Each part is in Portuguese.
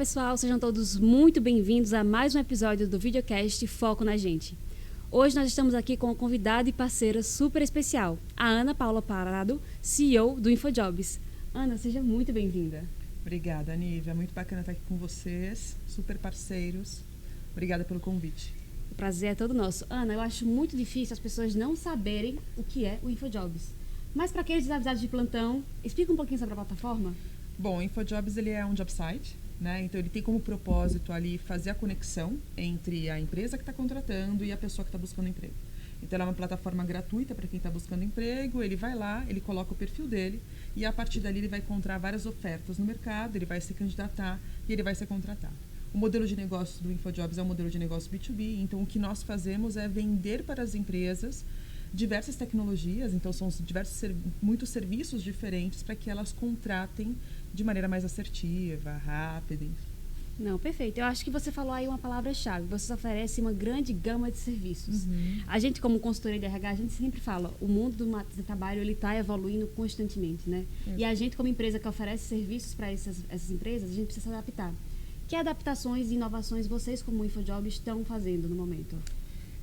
pessoal, sejam todos muito bem-vindos a mais um episódio do videocast Foco na Gente. Hoje nós estamos aqui com uma convidada e parceira super especial, a Ana Paula Parado, CEO do InfoJobs. Ana, seja muito bem-vinda. Obrigada, Nívia. Muito bacana estar aqui com vocês, super parceiros. Obrigada pelo convite. O prazer é todo nosso. Ana, eu acho muito difícil as pessoas não saberem o que é o InfoJobs. Mas para aqueles desavisados de plantão, explica um pouquinho sobre a plataforma. Bom, o InfoJobs ele é um job site, né? Então ele tem como propósito ali fazer a conexão entre a empresa que está contratando e a pessoa que está buscando emprego. Então ela é uma plataforma gratuita para quem está buscando emprego, ele vai lá, ele coloca o perfil dele e a partir dali ele vai encontrar várias ofertas no mercado, ele vai se candidatar e ele vai ser contratado. O modelo de negócio do InfoJobs é um modelo de negócio B2B, então o que nós fazemos é vender para as empresas diversas tecnologias, então são muitos serviços diferentes para que elas contratem de maneira mais assertiva, rápida, enfim. Não, perfeito. Eu acho que você falou aí uma palavra-chave. Você oferece uma grande gama de serviços. Uhum. A gente, como consultoria de RH, a gente sempre fala, o mundo do trabalho ele está evoluindo constantemente, né? E a gente, como empresa que oferece serviços para essas empresas, a gente precisa se adaptar. Que adaptações e inovações vocês, como InfoJobs, estão fazendo no momento?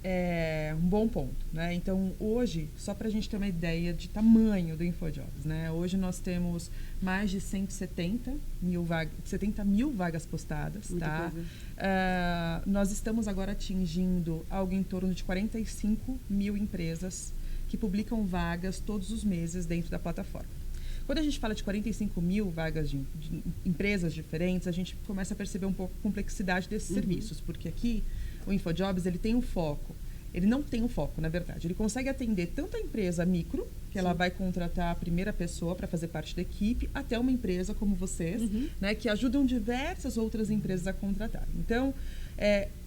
É um bom ponto, né? Então, hoje, só para a gente ter uma ideia de tamanho do InfoJobs, né? Hoje nós temos mais de 170 mil vagas postadas, muita tá? coisa. Nós estamos agora atingindo algo em torno de 45 mil empresas que publicam vagas todos os meses dentro da plataforma. Quando a gente fala de 45 mil vagas de empresas diferentes, a gente começa a perceber um pouco a complexidade desses serviços, porque aqui o InfoJobs ele tem um foco. Ele não tem um foco, na verdade. Ele consegue atender tanto a empresa micro, que ela vai contratar a primeira pessoa para fazer parte da equipe, até uma empresa como vocês, né, que ajudam diversas outras empresas a contratar. Então,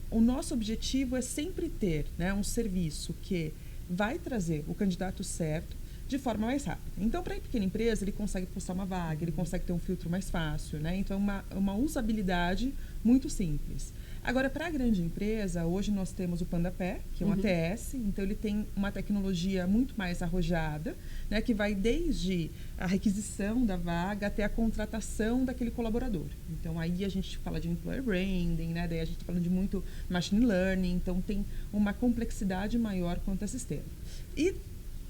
o nosso objetivo é sempre ter, né, um serviço que vai trazer o candidato certo de forma mais rápida. Então, para a pequena empresa, ele consegue postar uma vaga, ele consegue ter um filtro mais fácil, né? Então, é uma usabilidade muito simples. Agora, para a grande empresa, hoje nós temos o PandaPé, que é um ATS, então ele tem uma tecnologia muito mais arrojada, né, que vai desde a requisição da vaga até a contratação daquele colaborador. Então, aí a gente fala de employer branding, né, daí a gente está falando de muito machine learning, então tem uma complexidade maior quanto a sistema. E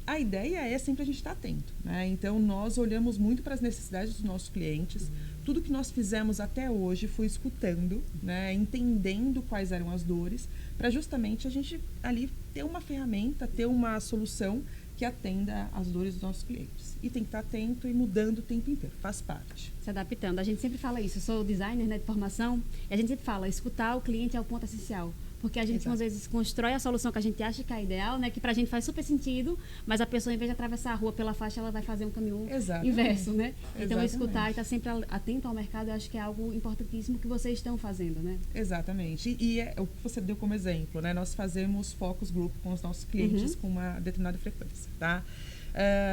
a ideia é sempre a gente estar atento, né? Então, nós olhamos muito para as necessidades dos nossos clientes. Tudo que nós fizemos até hoje foi escutando, né? Entendendo quais eram as dores, para justamente a gente ali ter uma ferramenta, ter uma solução que atenda às dores dos nossos clientes. E tem que estar atento e mudando o tempo inteiro, faz parte. Se adaptando. A gente sempre fala isso. Eu sou designer, né, de formação, e a gente sempre fala, escutar o cliente é o ponto essencial. Porque a gente, às vezes, constrói a solução que a gente acha que é ideal, né? Que pra gente faz super sentido, mas a pessoa, em vez de atravessar a rua pela faixa, ela vai fazer um caminho inverso, né? Então, escutar e estar sempre atento ao mercado, eu acho que é algo importantíssimo que vocês estão fazendo, né? Exatamente. E é o que você deu como exemplo, né? Nós fazemos focus group com os nossos clientes com uma determinada frequência, tá?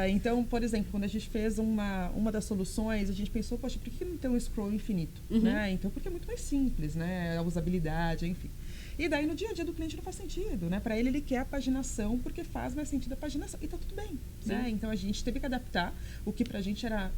Então, por exemplo, quando a gente fez uma das soluções, a gente pensou, poxa, por que não tem um scroll infinito? Né? Então, porque é muito mais simples, né? A usabilidade, enfim. E daí, no dia a dia do cliente não faz sentido, né? Para ele quer a paginação porque faz mais sentido a paginação. E tá tudo bem, né? Então, a gente teve que adaptar o que pra gente era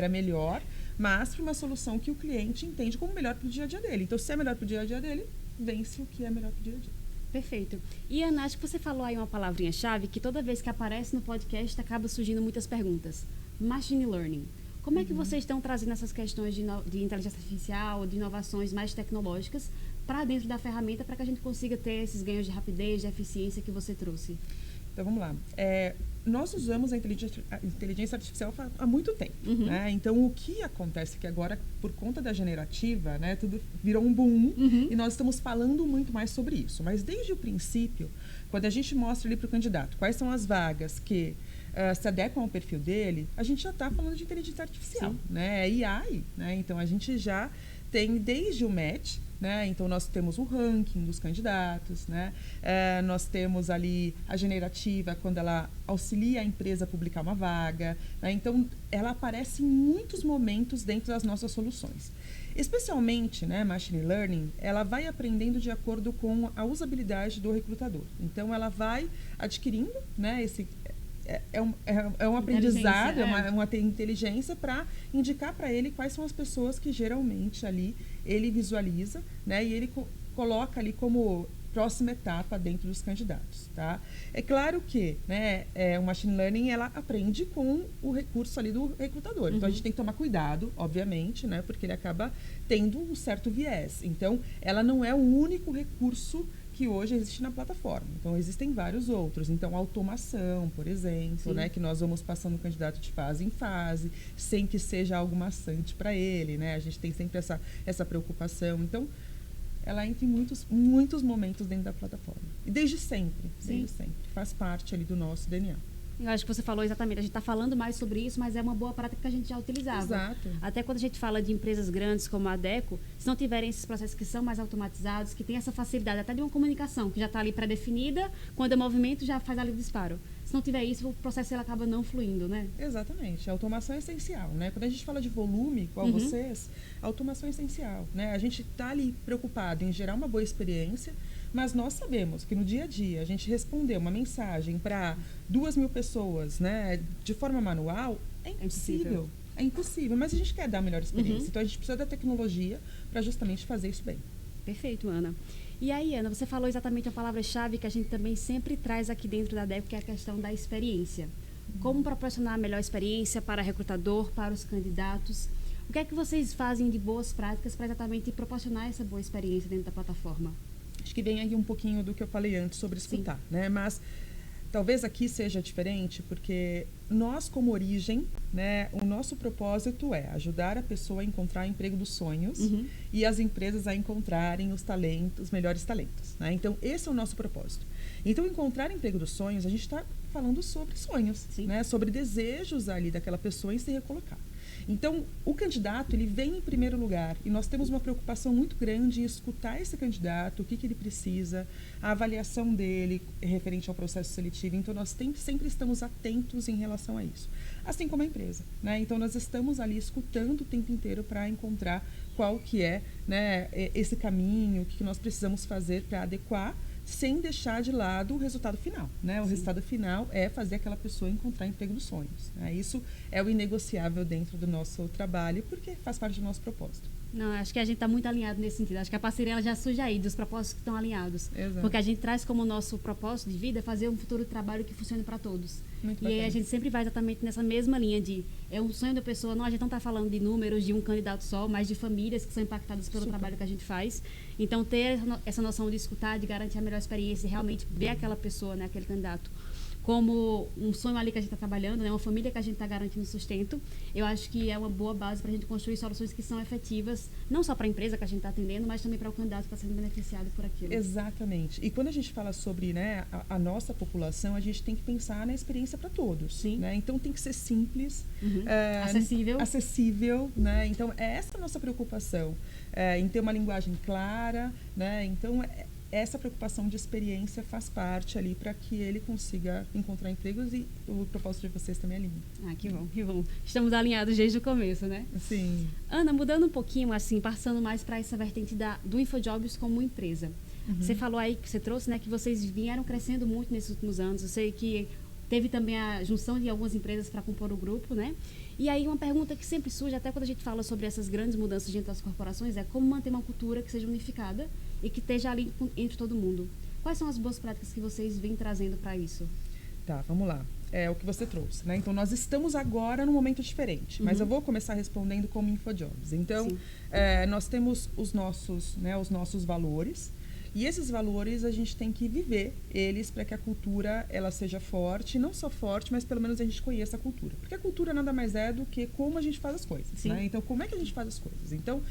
melhor, mas para uma solução que o cliente entende como melhor pro dia a dia dele. Então, se é melhor pro dia a dia dele, vence o que é melhor pro dia a dia. Perfeito. E, Ana, acho que você falou aí uma palavrinha-chave que toda vez que aparece no podcast acaba surgindo muitas perguntas. Machine Learning. Como é que vocês estão trazendo essas questões de inteligência artificial, de inovações mais tecnológicas para dentro da ferramenta para que a gente consiga ter esses ganhos de rapidez, de eficiência que você trouxe? Então, vamos lá. Nós usamos a inteligência artificial há muito tempo, né? Então, o que acontece é que agora, por conta da generativa, né, tudo virou um boom e nós estamos falando muito mais sobre isso. Mas, desde o princípio, quando a gente mostra ali para o candidato quais são as vagas que se adequam ao perfil dele, a gente já está falando de inteligência artificial, né? AI, né? Então, a gente já tem desde o match, né? Então, nós temos o ranking dos candidatos, né? Nós temos ali a generativa, quando ela auxilia a empresa a publicar uma vaga, né? Então, ela aparece em muitos momentos dentro das nossas soluções. Especialmente, né, Machine Learning, ela vai aprendendo de acordo com a usabilidade do recrutador. Então, ela vai adquirindo, né, é um aprendizado, é uma inteligência para indicar para ele quais são as pessoas que geralmente ali ele visualiza, né? E ele coloca ali como próxima etapa dentro dos candidatos, tá? É claro que, né, o machine learning, ela aprende com o recurso ali do recrutador. Então, a gente tem que tomar cuidado, obviamente, né, porque ele acaba tendo um certo viés. Então, ela não é o único recurso que hoje existe na plataforma. Então, existem vários outros. Então, automação, por exemplo, né, que nós vamos passando o candidato de fase em fase, sem que seja algo maçante para ele, né? A gente tem sempre essa preocupação. Então, ela entra em muitos momentos dentro da plataforma. E desde sempre, faz parte ali do nosso DNA. Eu acho que você falou exatamente, a gente está falando mais sobre isso, mas é uma boa prática que a gente já utilizava. Exato. Até quando a gente fala de empresas grandes como a Adecco, se não tiverem esses processos que são mais automatizados, que tem essa facilidade até de uma comunicação, que já está ali pré-definida, quando é movimento já faz ali o disparo. Se não tiver isso, o processo ele acaba não fluindo, né? Exatamente. A automação é essencial, né? Quando a gente fala de volume, igual vocês, a automação é essencial, né? A gente está ali preocupado em gerar uma boa experiência, mas nós sabemos que no dia a dia a gente responder uma mensagem para 2.000 pessoas, né, de forma manual, é impossível. É impossível, mas a gente quer dar a melhor experiência. Então, a gente precisa da tecnologia para justamente fazer isso bem. Perfeito, Ana. E aí, Ana, você falou exatamente a palavra-chave que a gente também sempre traz aqui dentro da Adecco, que é a questão da experiência. Como proporcionar a melhor experiência para o recrutador, para os candidatos? O que é que vocês fazem de boas práticas para exatamente proporcionar essa boa experiência dentro da plataforma? Acho que vem aí um pouquinho do que eu falei antes sobre escutar, né? Mas talvez aqui seja diferente, porque nós, como origem, né, o nosso propósito é ajudar a pessoa a encontrar o emprego dos sonhos e as empresas a encontrarem os melhores talentos, né? Então, esse é o nosso propósito. Então, encontrar o emprego dos sonhos, a gente está falando sobre sonhos, né? Sobre desejos ali daquela pessoa em se recolocar. Então, o candidato, ele vem em primeiro lugar e nós temos uma preocupação muito grande em escutar esse candidato, o que ele precisa, a avaliação dele referente ao processo seletivo. Então, nós sempre estamos atentos em relação a isso. Assim como a empresa, né? Então, nós estamos ali escutando o tempo inteiro para encontrar qual que é, né, esse caminho, o que nós precisamos fazer para adequar, sem deixar de lado o resultado final, né? O resultado final é fazer aquela pessoa encontrar o emprego dos sonhos, né? Isso é o inegociável dentro do nosso trabalho, porque faz parte do nosso propósito. Não, acho que a gente está muito alinhado nesse sentido. Acho que a parceria ela já surge aí, dos propósitos que estão alinhados. Exato. Porque a gente traz como nosso propósito de vida fazer um futuro de trabalho que funcione para todos. Muito e aí bacana. a gente sempre vai exatamente nessa mesma linha de é um sonho da pessoa. Não, a gente não está falando de números de um candidato só, mas de famílias que são impactadas pelo trabalho que a gente faz. Então, ter essa noção de escutar, de garantir a melhor experiência e realmente ver aquela pessoa, né, aquele candidato, como um sonho ali que a gente está trabalhando, né, uma família que a gente está garantindo sustento, eu acho que é uma boa base para a gente construir soluções que são efetivas, não só para a empresa que a gente está atendendo, mas também para o candidato que está sendo beneficiado por aquilo. Exatamente. E quando a gente fala sobre, né, a nossa população, a gente tem que pensar na experiência para todos. Sim. Né? Então, tem que ser simples, acessível, né? Então, é essa a nossa preocupação, em ter uma linguagem clara, né? Então, essa preocupação de experiência faz parte ali para que ele consiga encontrar empregos e o propósito de vocês também é lindo. Ah, que bom, que bom. Estamos alinhados desde o começo, né? Sim. Ana, mudando um pouquinho, assim, passando mais para essa vertente do InfoJobs como empresa. Você falou aí, que você trouxe, né, que vocês vieram crescendo muito nesses últimos anos. Eu sei que teve também a junção de algumas empresas para compor o grupo, né? E aí uma pergunta que sempre surge, até quando a gente fala sobre essas grandes mudanças dentro das corporações, é como manter uma cultura que seja unificada e que esteja ali entre todo mundo. Quais são as boas práticas que vocês vêm trazendo para isso? Tá, vamos lá. É o que você trouxe, né? Então, nós estamos agora num momento diferente, mas eu vou começar respondendo como InfoJobs. Então, nós temos os nossos valores, e esses valores a gente tem que viver eles para que a cultura ela seja forte, não só forte, mas pelo menos a gente conheça a cultura. Porque a cultura nada mais é do que como a gente faz as coisas, né? Então, como é que a gente faz as coisas? Então,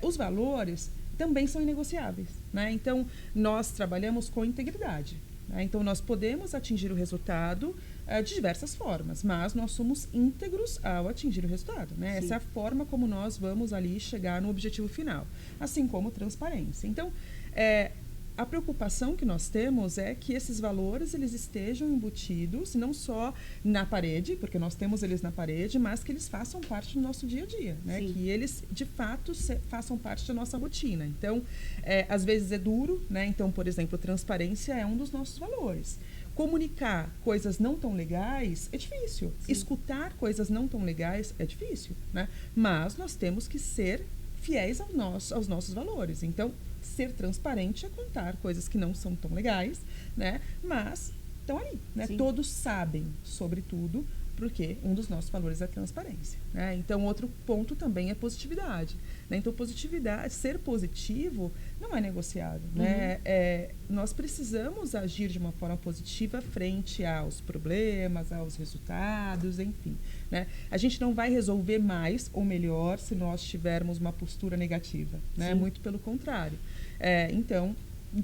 os valores também são inegociáveis, né? Então, nós trabalhamos com integridade, né? Então, nós podemos atingir o resultado de diversas formas, mas nós somos íntegros ao atingir o resultado, né? Essa é a forma como nós vamos ali chegar no objetivo final, assim como transparência. Então, a preocupação que nós temos é que esses valores eles estejam embutidos não só na parede, porque nós temos eles na parede, mas que eles façam parte do nosso dia a dia, né? Que eles de fato façam parte da nossa rotina. Então, às vezes é duro, né? Então, por exemplo, transparência é um dos nossos valores. comunicar coisas não tão legais é difícil. Sim. Escutar coisas não tão legais é difícil, né? Mas nós temos que ser fiéis aos nossos valores. Então, ser transparente é contar coisas que não são tão legais, né? Mas estão ali, né? Sim. Todos sabem sobre tudo, porque um dos nossos valores é a transparência, né? Então, outro ponto também é positividade, né? Então, positividade, ser positivo não é negociável, né? Nós precisamos agir de uma forma positiva frente aos problemas, aos resultados, enfim, né? A gente não vai resolver mais ou melhor se nós tivermos uma postura negativa, né? Sim. Muito pelo contrário. Então,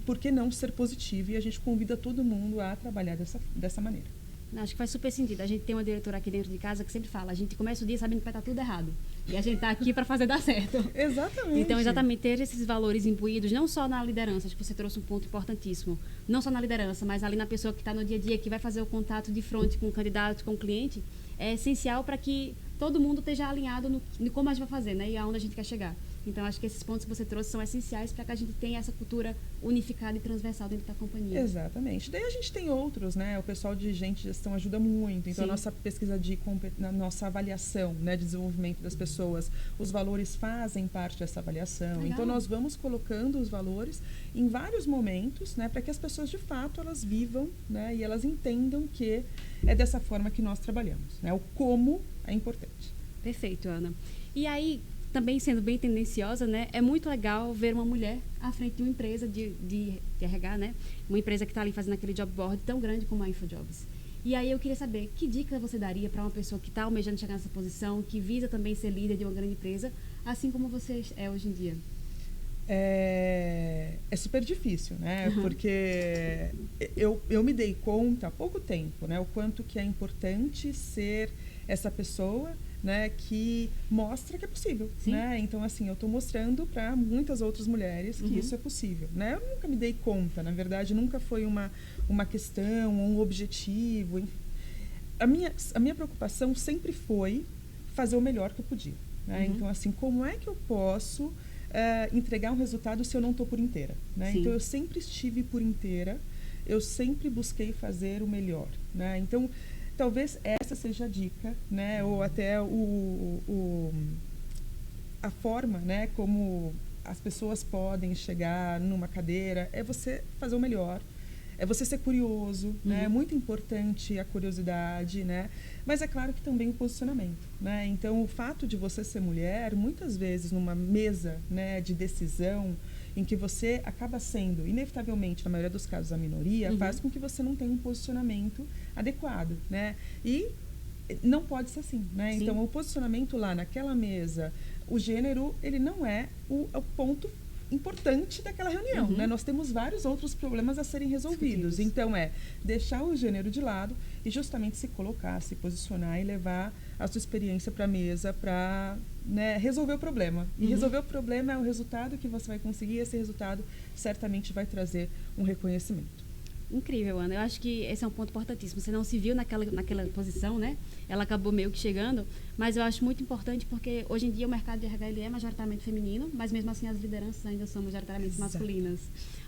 por que não ser positivo? E a gente convida todo mundo a trabalhar dessa maneira. Acho que faz super sentido. A gente tem uma diretora aqui dentro de casa que sempre fala, a gente começa o dia sabendo que vai estar tudo errado. E a gente está aqui para fazer dar certo. Exatamente. Então, exatamente, ter esses valores imbuídos, não só na liderança, acho que você trouxe um ponto importantíssimo, não só na liderança, mas ali na pessoa que está no dia a dia, que vai fazer o contato de frente com o candidato, com o cliente, é essencial para que todo mundo esteja alinhado no como a gente vai fazer, né? E aonde a gente quer chegar. Então, acho que esses pontos que você trouxe são essenciais para que a gente tenha essa cultura unificada e transversal dentro da companhia. Exatamente. Daí a gente tem outros, né? O pessoal de gente de gestão ajuda muito. Então, Sim. a nossa pesquisa na nossa avaliação, né, de desenvolvimento das pessoas, os valores fazem parte dessa avaliação. Legal. Então, nós vamos colocando os valores em vários momentos, né, para que as pessoas, de fato, elas vivam, né, e elas entendam que é dessa forma que nós trabalhamos, né? O como é importante. Perfeito, Ana. E aí, também sendo bem tendenciosa, né? É muito legal ver uma mulher à frente de uma empresa de RH, né? Uma empresa que está ali fazendo aquele job board tão grande como a InfoJobs. E aí eu queria saber, que dica você daria para uma pessoa que está almejando chegar nessa posição, que visa também ser líder de uma grande empresa, assim como você é hoje em dia? É super difícil, né? Porque eu me dei conta há pouco tempo, né? O quanto que é importante ser essa pessoa, né, que mostra que é possível, né? Então, assim, eu estou mostrando para muitas outras mulheres que isso é possível, né? Eu nunca me dei conta, na verdade, nunca foi uma questão, um objetivo. A minha preocupação sempre foi fazer o melhor que eu podia, né? Então, assim, como é que eu posso entregar um resultado se eu não estou por inteira, né? Então, eu sempre estive por inteira, eu sempre busquei fazer o melhor, né? Então, talvez essa seja a dica, né? Ou até a forma, né, como as pessoas podem chegar numa cadeira, é você fazer o melhor, é você ser curioso, né? É muito importante a curiosidade, né? Mas é claro que também o posicionamento, né? Então, o fato de você ser mulher, muitas vezes numa mesa, né, de decisão, em que você acaba sendo, inevitavelmente, na maioria dos casos, a minoria, faz com que você não tenha um posicionamento adequado, né? E não pode ser assim, né? Sim. Então, o posicionamento lá naquela mesa, o gênero, ele não é o ponto importante daquela reunião, né? Nós temos vários outros problemas a serem resolvidos. Então, deixar o gênero de lado e justamente se colocar, se posicionar e levar a sua experiência para a mesa para, né, resolver o problema. E resolver o problema é o resultado que você vai conseguir, e esse resultado certamente vai trazer um reconhecimento. Incrível, Ana. Eu acho que esse é um ponto importantíssimo. Você não se viu naquela posição, né? Ela acabou meio que chegando, mas eu acho muito importante porque hoje em dia o mercado de RH ele é majoritariamente feminino, mas mesmo assim as lideranças ainda são majoritariamente masculinas.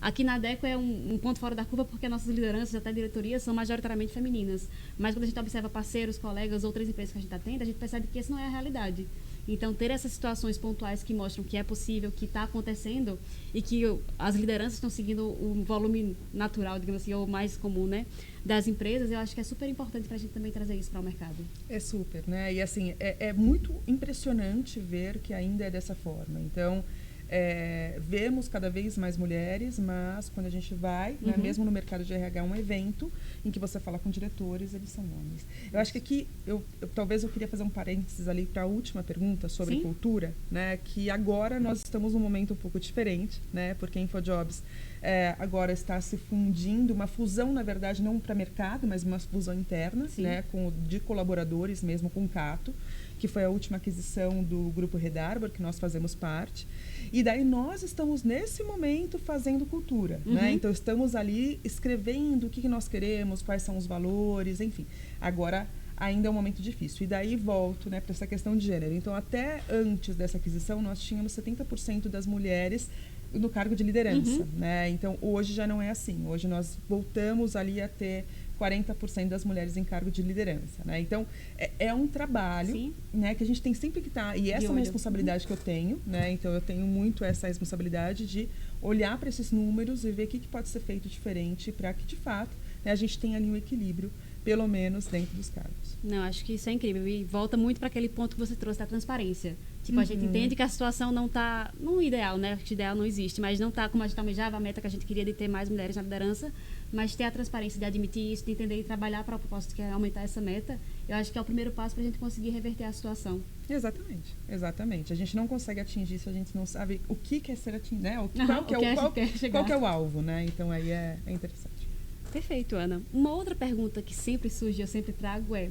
Aqui na DECO é um ponto fora da curva porque nossas lideranças, até diretorias, são majoritariamente femininas. Mas quando a gente observa parceiros, colegas, outras empresas que a gente atende, a gente percebe que essa não é a realidade. Então, ter essas situações pontuais que mostram que é possível, que está acontecendo e que as lideranças estão seguindo o volume natural, digamos assim, ou mais comum, né, das empresas, eu acho que é super importante para a gente também trazer isso para o mercado. É super, né? E, assim, é muito impressionante ver que ainda é dessa forma. Então, vemos cada vez mais mulheres, mas quando a gente vai, né, mesmo no mercado de RH, um evento em que você fala com diretores, eles são homens. Eu acho que aqui, talvez eu queria fazer um parênteses ali para a última pergunta sobre cultura, né, que agora nós estamos num momento um pouco diferente, né, porque a InfoJobs agora está se fundindo, uma fusão, na verdade, não para mercado, mas uma fusão interna, né, de colaboradores mesmo com o Cato, que foi a última aquisição do Grupo Red Arbor, que nós fazemos parte. E daí nós estamos, nesse momento, fazendo cultura, né? Então, estamos ali escrevendo o que nós queremos, quais são os valores, enfim. Agora, ainda é um momento difícil. E daí volto, né, para essa questão de gênero. Então, até antes dessa aquisição, nós tínhamos 70% das mulheres no cargo de liderança, né? Então, hoje já não é assim. Hoje nós voltamos ali a ter 40% das mulheres em cargo de liderança, né? Então, é um trabalho, né, que a gente tem sempre que estar... E essa é uma responsabilidade que eu tenho, né? Então, eu tenho muito essa responsabilidade de olhar para esses números e ver o que pode ser feito diferente para que, de fato, né, a gente tenha ali um equilíbrio, pelo menos dentro dos cargos. Não, acho que isso é incrível. E volta muito para aquele ponto que você trouxe da transparência. Tipo, a gente entende que a situação não está no ideal, né? Acho que ideal não existe, mas não está como a gente almejava, a meta que a gente queria de ter mais mulheres na liderança, mas ter a transparência de admitir isso, de entender e trabalhar para o propósito que é aumentar essa meta, eu acho que é o primeiro passo para a gente conseguir reverter a situação. Exatamente, exatamente. A gente não consegue atingir se a gente não sabe o que quer ser atingido, né? Qual que é o alvo, né? Então aí é interessante. Perfeito, Ana. Uma outra pergunta que sempre surge, eu sempre trago é: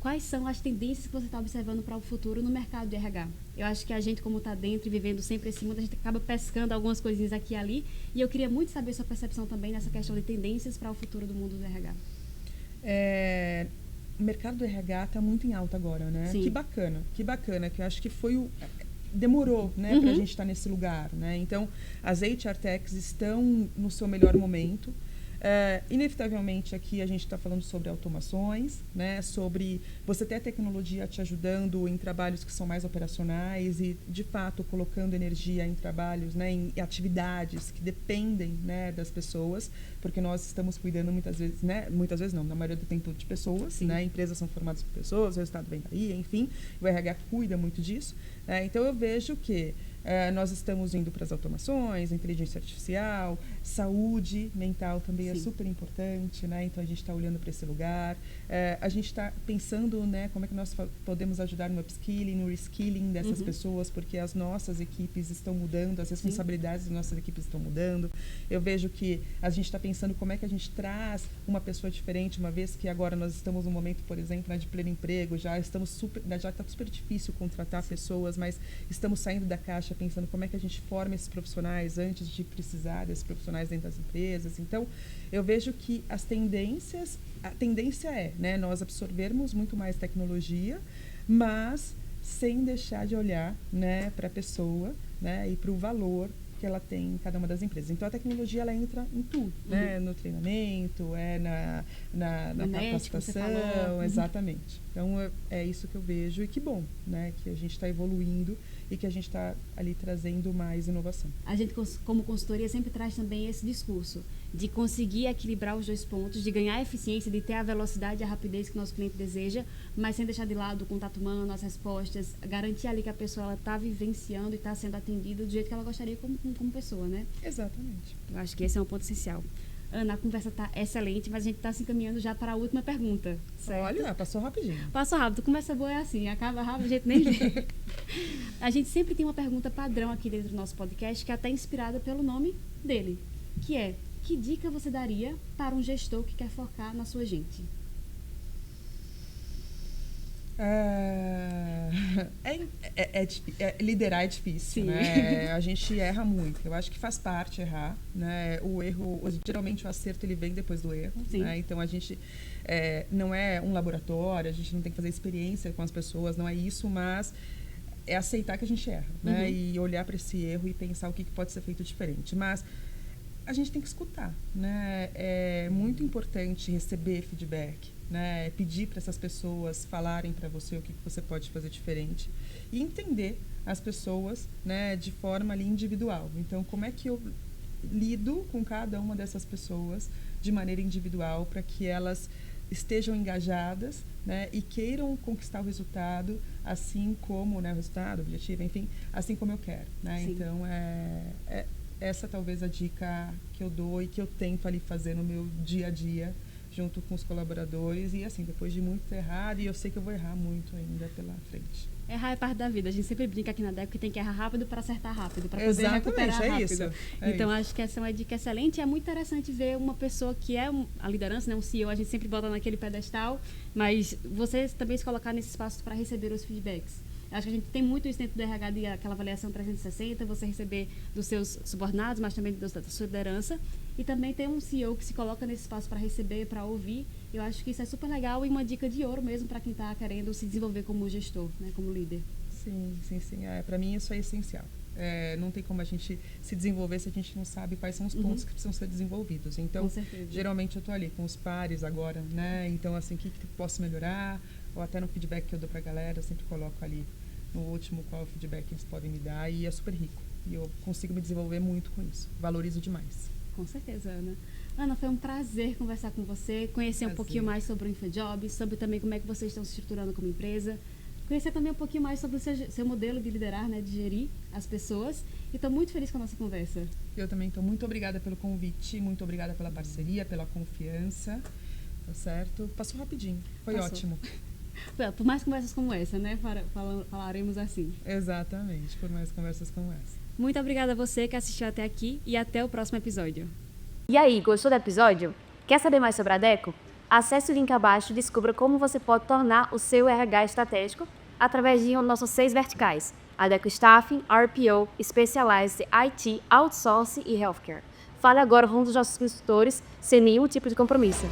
quais são as tendências que você está observando para o futuro no mercado de RH? Eu acho que a gente, como está dentro e vivendo sempre esse mundo, a gente acaba pescando algumas coisinhas aqui e ali. E eu queria muito saber sua percepção também nessa questão de tendências para o futuro do mundo do RH. O mercado do RH está muito em alta agora, né? Sim. Que bacana, que eu acho que foi demorou, né, para a gente estar nesse lugar, né? Então, as HR Techs estão no seu melhor momento. Inevitavelmente aqui a gente está falando sobre automações, né, sobre você ter a tecnologia te ajudando em trabalhos que são mais operacionais e, de fato, colocando energia em trabalhos, né, em atividades que dependem, né, das pessoas, porque nós estamos cuidando muitas vezes, né, muitas vezes não, na maioria do tempo, de pessoas, né, empresas são formadas por pessoas, o resultado vem daí, enfim, o RH cuida muito disso. Então eu vejo que nós estamos indo para as automações, inteligência artificial, saúde mental também é super importante, né? Então a gente está olhando para esse lugar. A gente está pensando, né, como é que nós podemos ajudar no upskilling, no reskilling dessas pessoas, porque as nossas equipes estão mudando, as responsabilidades das nossas equipes estão mudando. Eu vejo que a gente está pensando como é que a gente traz uma pessoa diferente, uma vez que agora nós estamos no momento, por exemplo, né, de pleno emprego, já está super difícil contratar pessoas, mas estamos saindo da caixa pensando como é que a gente forma esses profissionais antes de precisar desses profissionais dentro das empresas. Então, eu vejo que a tendência é, né, nós absorvermos muito mais tecnologia, mas sem deixar de olhar, né, para a pessoa, né, e para o valor que ela tem em cada uma das empresas. Então, a tecnologia, ela entra em tudo, né, no treinamento, na capacitação, exatamente. Então, é isso que eu vejo e que bom, né, que a gente está evoluindo e que a gente está ali trazendo mais inovação. A gente, como consultoria, sempre traz também esse discurso de conseguir equilibrar os dois pontos, de ganhar eficiência, de ter a velocidade e a rapidez que o nosso cliente deseja, mas sem deixar de lado o contato humano, as respostas, garantir ali que a pessoa está vivenciando e está sendo atendida do jeito que ela gostaria como pessoa, né? Exatamente. Eu acho que esse é um ponto essencial. Ana, a conversa está excelente, mas a gente está se encaminhando já para a última pergunta, certo? Olha, passou rapidinho. Passou rápido. Conversa boa é assim, acaba rápido, a gente nem vê. A gente sempre tem uma pergunta padrão aqui dentro do nosso podcast, que é até inspirada pelo nome dele, que é: que dica você daria para um gestor que quer focar na sua gente? Liderar é difícil, né? A gente erra muito. Eu acho que faz parte errar, né? O erro, geralmente o acerto, ele vem depois do erro, né? Então a gente não é um laboratório, a gente não tem que fazer experiência com as pessoas, não é isso, mas é aceitar que a gente erra, né? E olhar para esse erro e pensar o que pode ser feito diferente. Mas a gente tem que escutar, né? É muito importante receber feedback, né? Pedir para essas pessoas falarem para você o que você pode fazer diferente e entender as pessoas, né, de forma ali individual. Então, como é que eu lido com cada uma dessas pessoas de maneira individual para que elas estejam engajadas, né, e queiram conquistar o resultado, assim como, né, o resultado, o objetivo, enfim, assim como eu quero, né? Então, essa talvez a dica que eu dou e que eu tento ali fazer no meu dia a dia, junto com os colaboradores. E assim, depois de muito errar, e eu sei que eu vou errar muito ainda pela frente. Errar é parte da vida. A gente sempre brinca aqui na DECO que tem que errar rápido para acertar rápido, para poder recuperar rápido. Isso. Então, acho que essa é uma dica excelente. É muito interessante ver uma pessoa que é a liderança, né, um CEO, a gente sempre bota naquele pedestal, mas você também se colocar nesse espaço para receber os feedbacks. Acho que a gente tem muito isso dentro do RH, de aquela avaliação 360, você receber dos seus subordinados, mas também da sua liderança. E também ter um CEO que se coloca nesse espaço para receber, para ouvir. Eu acho que isso é super legal e uma dica de ouro mesmo para quem está querendo se desenvolver como gestor, né, como líder. Sim. Para mim isso é essencial. Não tem como a gente se desenvolver se a gente não sabe quais são os pontos que precisam ser desenvolvidos. Então, geralmente eu estou ali com os pares agora, né? Então, assim, o que eu posso melhorar? Ou até no feedback que eu dou para a galera, eu sempre coloco ali no último qual é o feedback que eles podem me dar, e é super rico. E eu consigo me desenvolver muito com isso. Valorizo demais. Com certeza, Ana. Ana, foi um prazer conversar com você, conhecer um pouquinho mais sobre o InfoJobs, sobre também como é que vocês estão se estruturando como empresa, conhecer também um pouquinho mais sobre o seu modelo de liderar, né, de gerir as pessoas. E estou muito feliz com a nossa conversa. Eu também estou muito obrigada pelo convite, muito obrigada pela parceria, pela confiança, tá certo? Passou rapidinho, foi ótimo. Por mais conversas como essa, né? Falaremos assim. Exatamente, por mais conversas como essa. Muito obrigada a você que assistiu até aqui e até o próximo episódio. E aí, gostou do episódio? Quer saber mais sobre a Adecco? Acesse o link abaixo e descubra como você pode tornar o seu RH estratégico através de um dos nossos 6 verticais: Adecco Staffing, RPO, Specialized IT, Outsourcing e Healthcare. Fale agora com um dos nossos consultores sem nenhum tipo de compromisso.